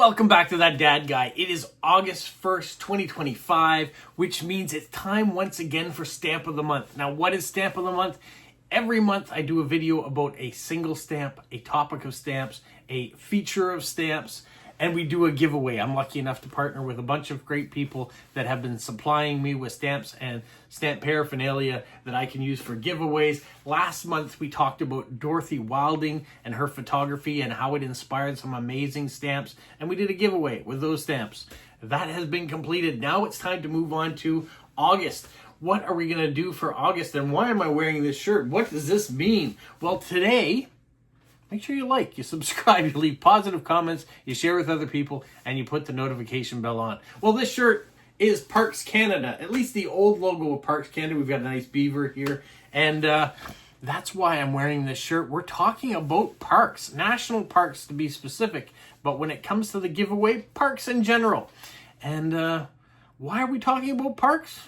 Welcome back to That Dad Guy. It is August 1st, 2025, which means it's time once again for Stamp of the Month. Now, what is Stamp of the Month? Every month I do a video about a single stamp, a topic of stamps, a feature of stamps, and we do a giveaway. I'm lucky enough to partner with a bunch of great people that have been supplying me with stamps and stamp paraphernalia that I can use for giveaways. Last month we talked about Dorothy Wilding and her photography and how it inspired some amazing stamps, and we did a giveaway with those stamps. That has been completed. Now it's time to move on to August. What are we going to do for August, and why am I wearing this shirt? What does this mean? Well, today, make sure you like, you subscribe, you leave positive comments, you share with other people, and you put the notification bell on. Well, this shirt is Parks Canada, at least the old logo of Parks Canada. We've got a nice beaver here, and that's why I'm wearing this shirt. We're talking about parks, national parks to be specific, but when it comes to the giveaway, parks in general. And why are we talking about parks?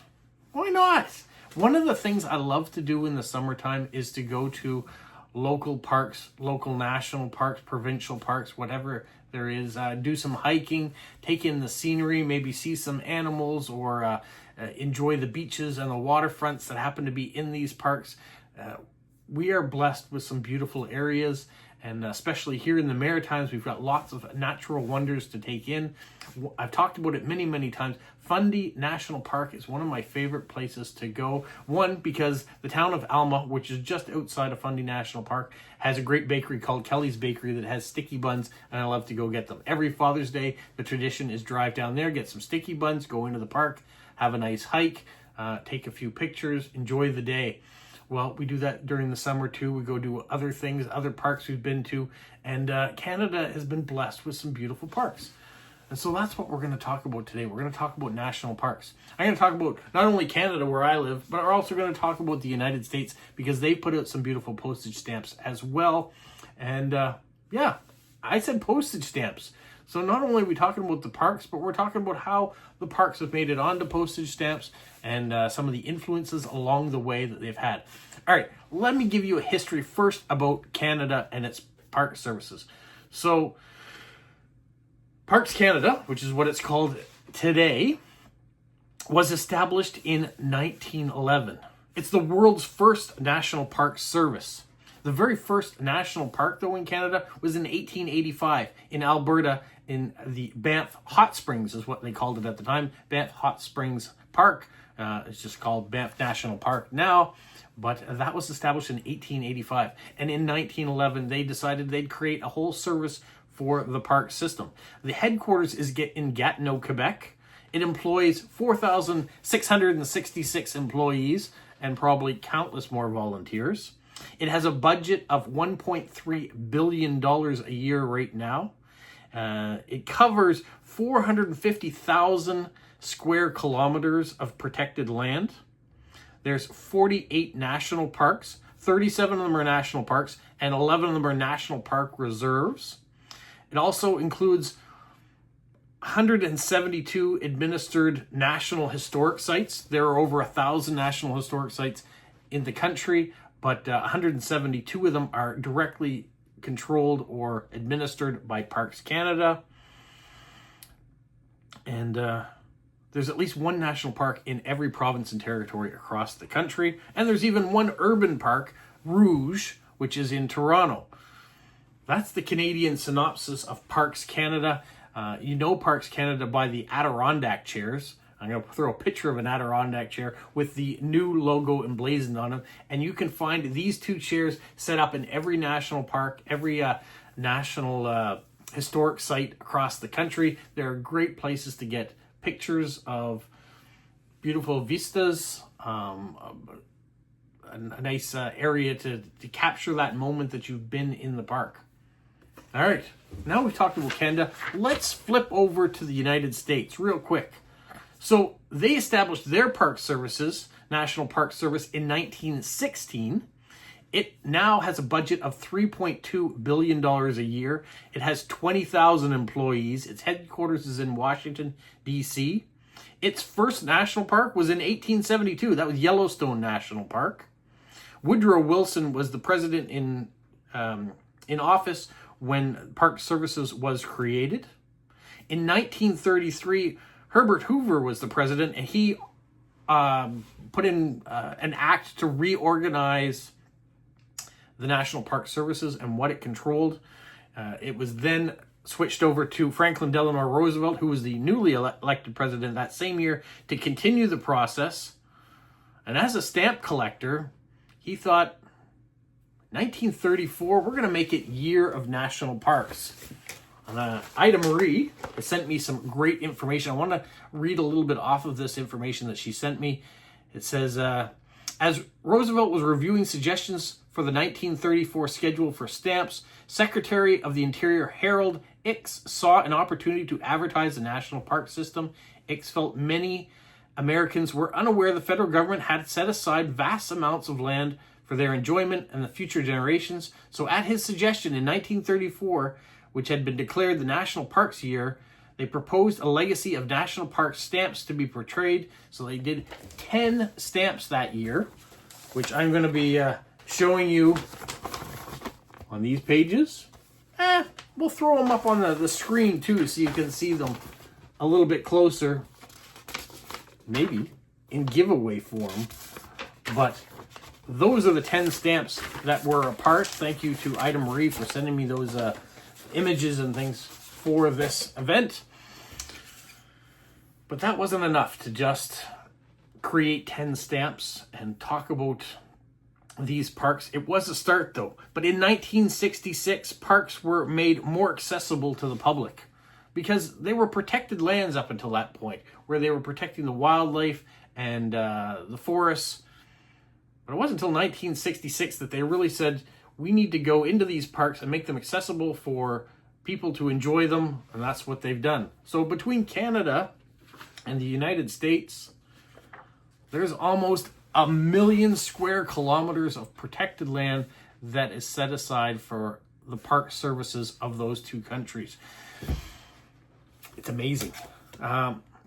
Why not? One of the things I love to do in the summertime is to go to local parks, local national parks, provincial parks, whatever there is, do some hiking, take in the scenery, maybe see some animals, or enjoy the beaches and the waterfronts that happen to be in these parks. We are blessed with some beautiful areas, and especially here in the Maritimes, we've got lots of natural wonders to take in. I've talked about it many, many times. Fundy National Park is one of my favorite places to go. One, because the town of Alma, which is just outside of Fundy National Park, has a great bakery called Kelly's Bakery that has sticky buns, and I love to go get them. Every Father's Day, the tradition is drive down there, get some sticky buns, go into the park, have a nice hike, take a few pictures, enjoy the day. Well, we do that during the summer too. We go do other things, other parks we've been to, and Canada has been blessed with some beautiful parks. And so that's what we're going to talk about today. We're going to talk about national parks. I'm going to talk about not only Canada, where I live, but we're also going to talk about the United States, because they put out some beautiful postage stamps as well. And yeah, I said postage stamps. So not only are we talking about the parks, but we're talking about how the parks have made it onto postage stamps and some of the influences along the way that they've had. All right, let me give you a history first about Canada and its park services. So Parks Canada, which is what it's called today, was established in 1911. It's the world's first national park service. The very first national park, though, in Canada was in 1885 in Alberta, in the Banff Hot Springs is what they called it at the time. Banff Hot Springs Park. It's just called Banff National Park now, but that was established in 1885. And in 1911, they decided they'd create a whole service for the park system. The headquarters is in Gatineau, Quebec. It employs 4,666 employees and probably countless more volunteers. It has a budget of $1.3 billion a year right now. It covers 450,000 square kilometers of protected land. There's 48 national parks. 37 of them are national parks, and 11 of them are national park reserves. It also includes 172 administered national historic sites. There are over 1,000 national historic sites in the country, but 172 of them are directly controlled or administered by Parks Canada. And there's at least one national park in every province and territory across the country. And there's even one urban park, Rouge, which is in Toronto. That's the Canadian synopsis of Parks Canada. You know Parks Canada by the Adirondack chairs. I'm going to throw a picture of an Adirondack chair with the new logo emblazoned on them. And you can find these two chairs set up in every national park, every national historic site across the country. They're great places to get pictures of beautiful vistas, a nice area to capture that moment that you've been in the park. All right, now we've talked about Canada. Let's flip over to the United States real quick. So they established their park services, National Park Service, in 1916. It now has a budget of $3.2 billion a year. It has 20,000 employees. Its headquarters is in Washington, D.C. Its first national park was in 1872. That was Yellowstone National Park. Woodrow Wilson was the president in office when Park Services was created. In 1933, Herbert Hoover was the president, and he put in an act to reorganize the National Park Services and what it controlled. It was then switched over to Franklin Delano Roosevelt, who was the newly elected president that same year, to continue the process. And as a stamp collector, he thought, 1934, we're going to make it Year of National Parks. And Ida Marie has sent me some great information. I want to read a little bit off of this information that she sent me. It says, as Roosevelt was reviewing suggestions for the 1934 schedule for stamps, Secretary of the Interior Harold Ickes saw an opportunity to advertise the national park system. Ickes felt many Americans were unaware the federal government had set aside vast amounts of land for their enjoyment and the future generations. So at his suggestion in 1934, which had been declared the National Parks Year, they proposed a legacy of national park stamps to be portrayed. So they did 10 stamps that year, which I'm going to be showing you on these pages. We'll throw them up on the screen too, so you can see them a little bit closer, maybe in giveaway form. But those are the 10 stamps that were a part. Thank you to Ida Marie for sending me those images and things for this event. But that wasn't enough to just create 10 stamps and talk about these parks. It was a start though. But in 1966, parks were made more accessible to the public because they were protected lands up until that point, where they were protecting the wildlife and the forests. But it wasn't until 1966 that they really said, we need to go into these parks and make them accessible for people to enjoy them, and that's what they've done. So between Canada and the United States, there's almost 1 million square kilometers of protected land that is set aside for the park services of those two countries. It's amazing.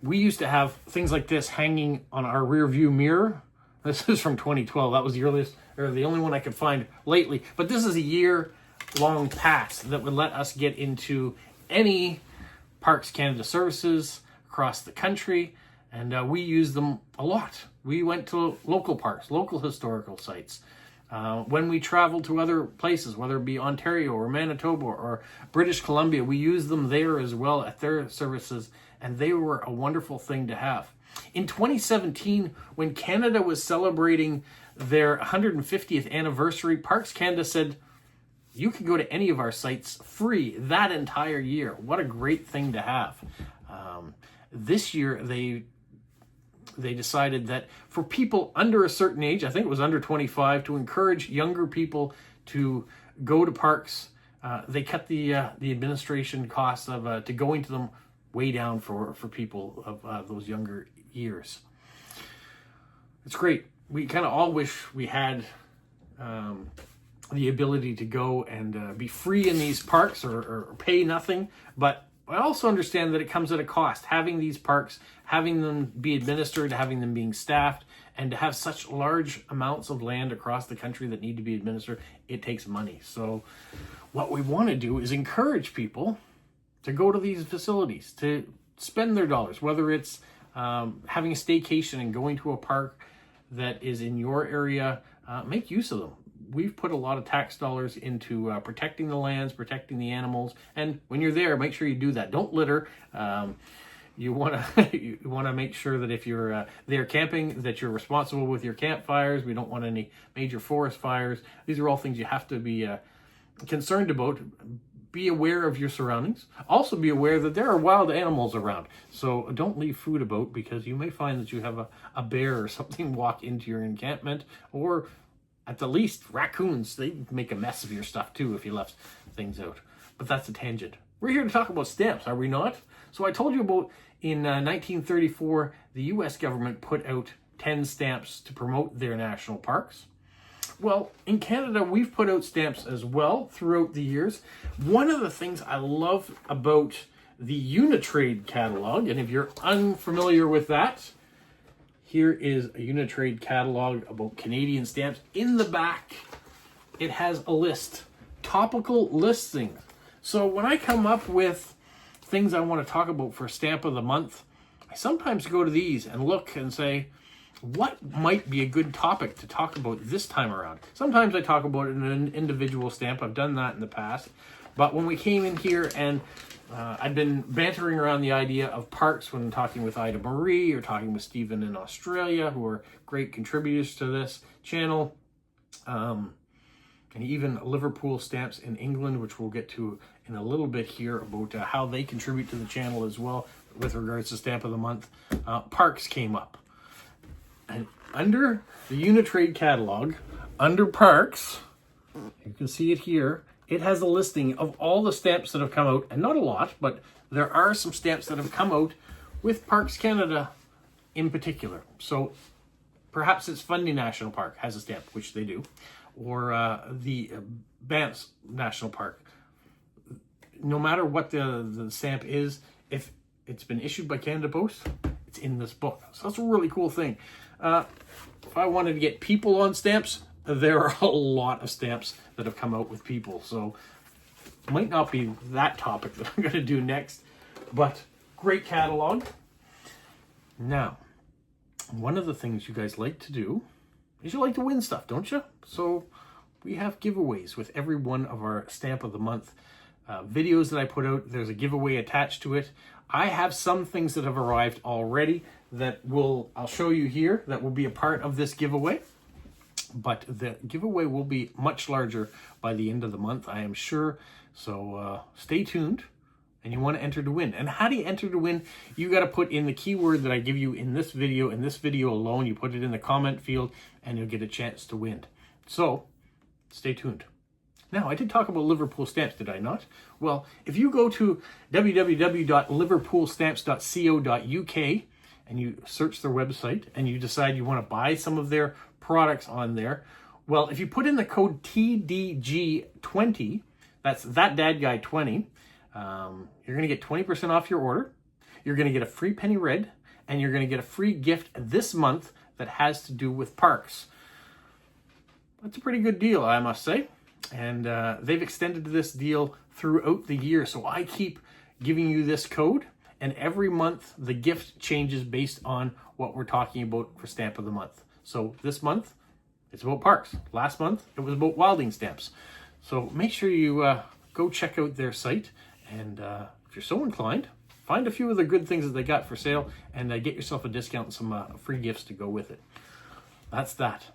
We used to have things like this hanging on our rear view mirror. This is from 2012. That was the earliest, or the only one I could find lately. But this is a year-long pass that would let us get into any Parks Canada services across the country, and we use them a lot. We went to local parks, local historical sites. When we traveled to other places, whether it be Ontario or Manitoba or British Columbia, we used them there as well at their services, and they were a wonderful thing to have. In 2017, when Canada was celebrating their 150th anniversary, Parks Canada said, you can go to any of our sites free that entire year. What a great thing to have. This year, they decided that for people under a certain age, I think it was under 25, to encourage younger people to go to parks, they cut the administration costs of to going to them way down for people of those younger years. It's great. We kind of all wish we had the ability to go and be free in these parks or pay nothing, but I also understand that it comes at a cost. Having these parks, having them be administered, having them being staffed, and to have such large amounts of land across the country that need to be administered, it takes money. So what we want to do is encourage people to go to these facilities, to spend their dollars, whether it's having a staycation and going to a park that is in your area, make use of them. We've put a lot of tax dollars into protecting the lands, protecting the animals, and when you're there, make sure you do that. Don't litter. You want to make sure that if you're there camping, that you're responsible with your campfires. We don't want any major forest fires. These are all things you have to be concerned about. Be aware of your surroundings. Also be aware that there are wild animals around. So don't leave food about, because you may find that you have a bear or something walk into your encampment, or at the least, raccoons. They make a mess of your stuff too if you left things out. But that's a tangent. We're here to talk about stamps, are we not? So I told you about in 1934, the U.S. government put out 10 stamps to promote their national parks. Well, in Canada, we've put out stamps as well throughout the years. One of the things I love about the Unitrade catalog, and if you're unfamiliar with that, here is a Unitrade catalog about Canadian stamps. In the back, it has a list, topical listings. So when I come up with things I want to talk about for Stamp of the Month, I sometimes go to these and look and say, what might be a good topic to talk about this time around? Sometimes I talk about it in an individual stamp. I've done that in the past. But when we came in here and I've been bantering around the idea of parks when talking with Ida Marie or talking with Stephen in Australia, who are great contributors to this channel. And even Liverpool Stamps in England, which we'll get to in a little bit here about how they contribute to the channel as well with regards to Stamp of the Month. Parks came up. And under the Unitrade catalog, under Parks, you can see it here, it has a listing of all the stamps that have come out, and not a lot, but there are some stamps that have come out with Parks Canada in particular. So perhaps it's Fundy National Park has a stamp, which they do, or the Banff National Park. No matter what the stamp is, if it's been issued by Canada Post, it's in this book. So that's a really cool thing. If I wanted to get people on stamps, there are a lot of stamps that have come out with people. So might not be that topic that I'm going to do next, but great catalog. Now, one of the things you guys like to do is you like to win stuff, don't you? So we have giveaways with every one of our Stamp of the Month videos that I put out. There's a giveaway attached to it. I have some things that have arrived already that I'll show you here that will be a part of this giveaway. But the giveaway will be much larger by the end of the month, I am sure. So stay tuned, and you want to enter to win. And how do you enter to win? You got to put in the keyword that I give you in this video alone. You put it in the comment field, and you'll get a chance to win. So stay tuned. Now, I did talk about Liverpool Stamps, did I not? Well, if you go to www.liverpoolstamps.co.uk and you search their website and you decide you want to buy some of their products on there, well, if you put in the code TDG20, that's that dad guy 20, you're going to get 20% off your order. You're going to get a free penny red, and you're going to get a free gift this month that has to do with parks. That's a pretty good deal, I must say. And they've extended this deal throughout the year. So I keep giving you this code, and every month the gift changes based on what we're talking about for Stamp of the Month. So this month, it's about parks. Last month, it was about wilding stamps. So make sure you go check out their site. And if you're so inclined, find a few of the good things that they got for sale and get yourself a discount and some free gifts to go with it. That's that.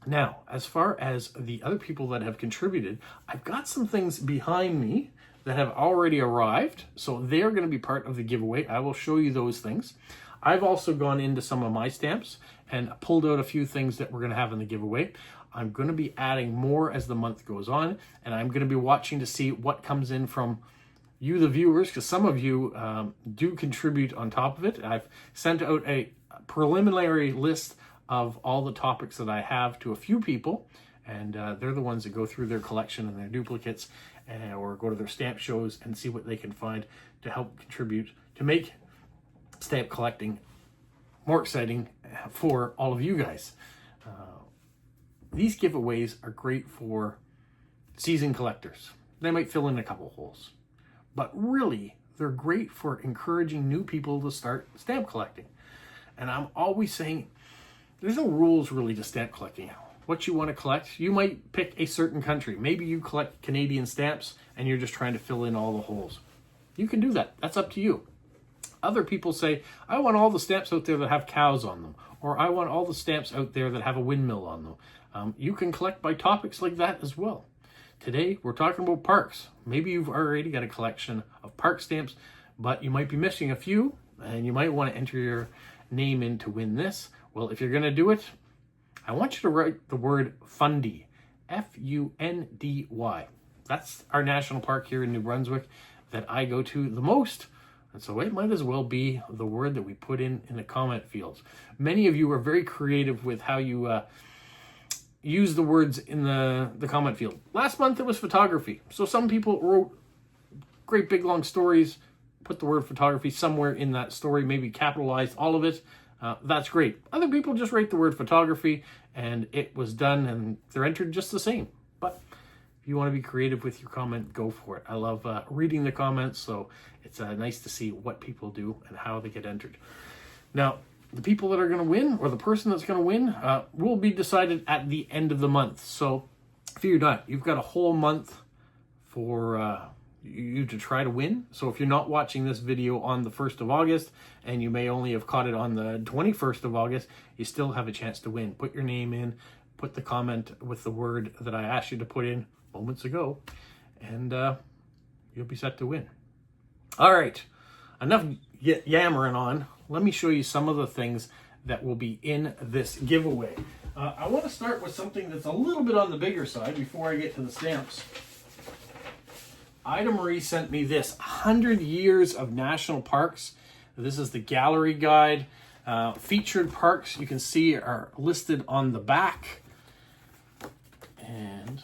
Now, as far as the other people that have contributed, I've got some things behind me that have already arrived. So they're going to be part of the giveaway. I will show you those things. I've also gone into some of my stamps and pulled out a few things that we're going to have in the giveaway. I'm going to be adding more as the month goes on, and I'm going to be watching to see what comes in from you, the viewers, because some of you do contribute on top of it. I've sent out a preliminary list of all the topics that I have to a few people, and they're the ones that go through their collection and their duplicates or go to their stamp shows and see what they can find to help contribute to make stamp collecting more exciting for all of you guys. These giveaways are great for seasoned collectors. They might fill in a couple holes, but really they're great for encouraging new people to start stamp collecting. And I'm always saying there's no rules really to stamp collecting. What you want to collect, you might pick a certain country. Maybe you collect Canadian stamps and you're just trying to fill in all the holes. You can do that. That's up to you. Other people say, I want all the stamps out there that have cows on them, or I want all the stamps out there that have a windmill on them. You can collect by topics like that as well. Today, we're talking about parks. Maybe you've already got a collection of park stamps, but you might be missing a few, and you might want to enter your name in to win this. Well, if you're going to do it, I want you to write the word Fundy, F-U-N-D-Y. That's our national park here in New Brunswick that I go to the most. And so it might as well be the word that we put in the comment fields. Many of you are very creative with how you use the words in the comment field. Last month it was photography. So some people wrote great big long stories, put the word photography somewhere in that story, maybe capitalized all of it. That's great. Other people just write the word photography and it was done and they're entered just the same. But If you want to be creative with your comment, go for it. I love reading the comments, so it's nice to see what people do and how they get entered. Now, the people that are going to win, or the person that's going to win, will be decided at the end of the month. So fear not, you've got a whole month for you to try to win. So if you're not watching this video on the 1st of August, and you may only have caught it on the 21st of August, you still have a chance to win. Put your name in, put the comment with the word that I asked you to put in moments ago, and you'll be set to win. All right, enough yammering on. Let me show you some of the things that will be in this giveaway. I want to start with something that's a little bit on the bigger side before I get to the stamps. Ida Marie sent me this 100 Years of National Parks. This is the gallery guide. Featured parks, you can see, are listed on the back. And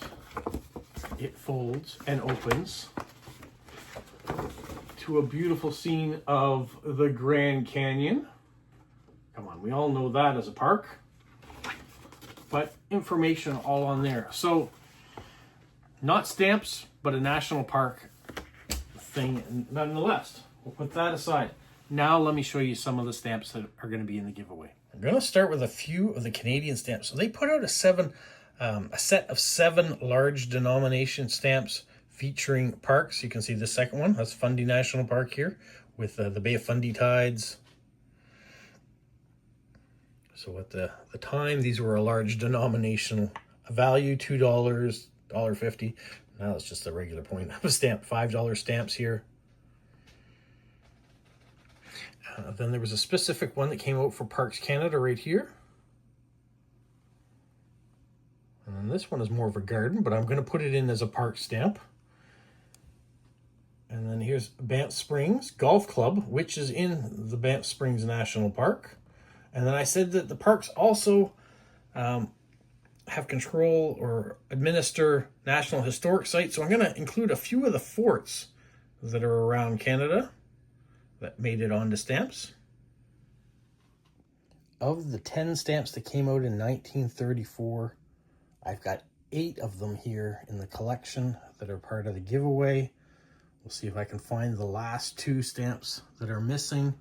it folds and opens to a beautiful scene of the Grand Canyon. Come on, we all know that as a park. But information all on there. So, not stamps, but a national park thing nonetheless. We'll put that aside. Now let me show you some of the stamps that are going to be in the giveaway. I'm going to start with a few of the Canadian stamps. So they put out a set of 7 large denomination stamps featuring parks. You can see the second one. That's Fundy National Park here with the Bay of Fundy tides. So at the time, these were a large denominational value, $2, $1.50. Now it's just a regular point of a stamp, $5 stamps here. Then there was a specific one that came out for Parks Canada right here. And then this one is more of a garden, but I'm going to put it in as a park stamp. And then here's Banff Springs Golf Club, which is in the Banff Springs National Park. And then I said that the parks also have control or administer National Historic Sites. So I'm going to include a few of the forts that are around Canada that made it onto stamps. Of the 10 stamps that came out in 1934, I've got 8 of them here in the collection that are part of the giveaway. We'll see if I can find the last 2 stamps that are missing.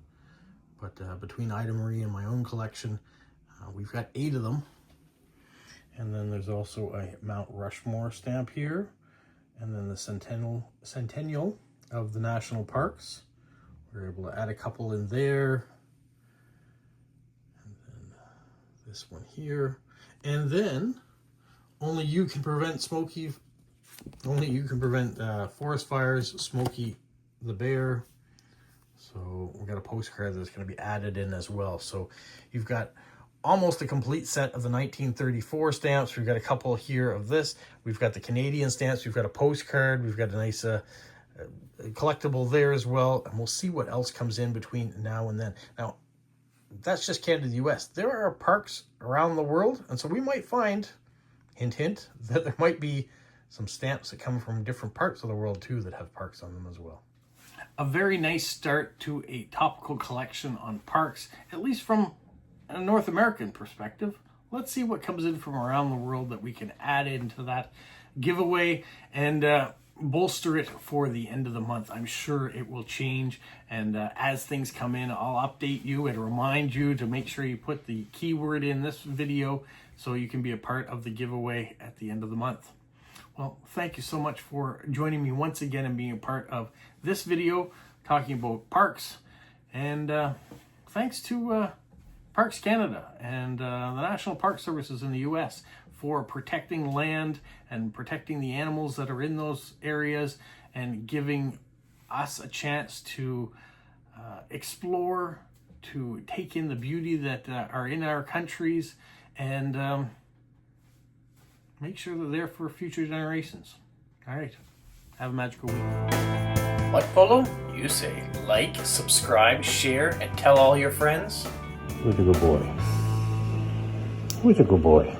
But between Ida Marie and my own collection, we've got 8 of them. And then there's also a Mount Rushmore stamp here. And then the centennial of the national parks. We're able to add a couple in there. And then this one here. And then only you can prevent forest fires, Smokey the Bear. So we've got a postcard that's going to be added in as well. So you've got almost a complete set of the 1934 stamps. We've got a couple here of this. We've got the Canadian stamps. We've got a postcard. We've got a nice collectible there as well. And we'll see what else comes in between now and then. Now, that's just Canada and the US. There are parks around the world. And so we might find, hint, hint, that there might be some stamps that come from different parts of the world too that have parks on them as well. A very nice start to a topical collection on parks, at least from a North American perspective. Let's see what comes in from around the world that we can add into that giveaway and bolster it for the end of the month. I'm sure it will change, and as things come in, I'll update you and remind you to make sure you put the keyword in this video so you can be a part of the giveaway at the end of the month. Well, thank you so much for joining me once again and being a part of this video talking about parks. And thanks to Parks Canada and the National Park Services in the US for protecting land and protecting the animals that are in those areas and giving us a chance to explore, to take in the beauty that are in our countries, and make sure they're there for future generations. All right. Have a magical week. What, Polo? You say like, subscribe, share, and tell all your friends. Who's a good boy? Who's a good boy?